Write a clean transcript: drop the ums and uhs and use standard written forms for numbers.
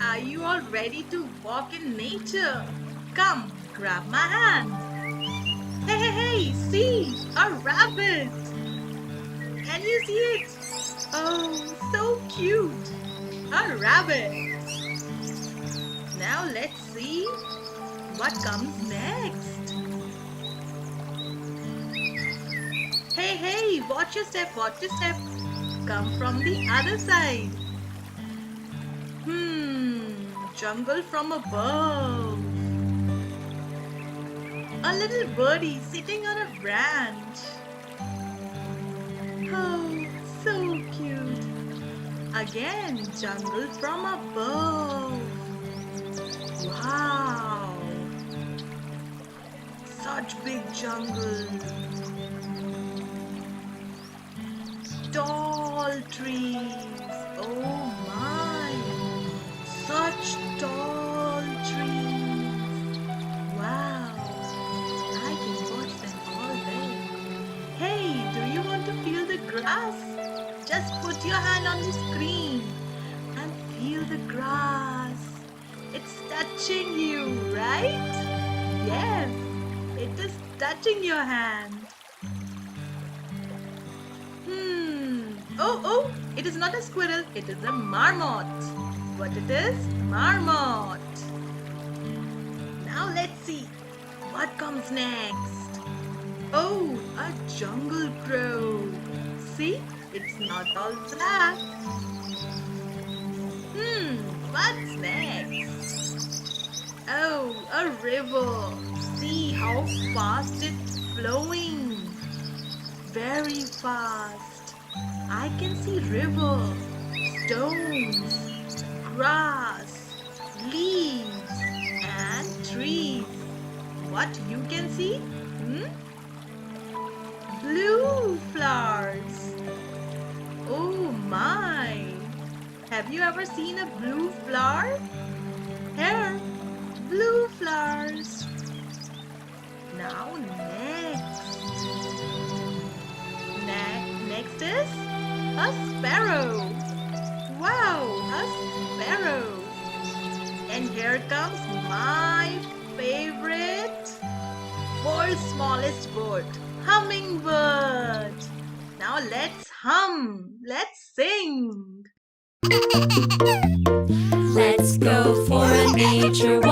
Are you all ready to walk in nature? Come, grab my hand. Hey, hey, hey, see, a rabbit. Can you see it? Oh, so cute. A rabbit. Now let's see what comes next. Hey, hey, watch your step, watch your step. Come from the other side. Jungle from above. A little birdie sitting on a branch. Oh, so cute. Again, jungle from above. Wow. Such big jungle. Tall trees. Oh my. Such tall trees. Wow. I can watch them all day. Hey, do you want to feel the grass? Just put your hand on the screen and feel the grass. It's touching you, right? Yes, it is touching your hand. Oh, it is not a squirrel, it is a marmot. What it is? Marmot. Now let's see what comes next. Oh, a jungle crow. See, it's not all black. What's next? Oh, a river. See how fast it's flowing. Very fast. I can see river, stones, grass, leaves and trees. What you can see? Blue flowers. Oh my! Have you ever seen a blue flower? Here, blue flowers. Now next is a sparrow. Wow, a sparrow. And here comes my favorite world's smallest bird, hummingbird. Now let's hum, let's sing. Let's go for a nature walk.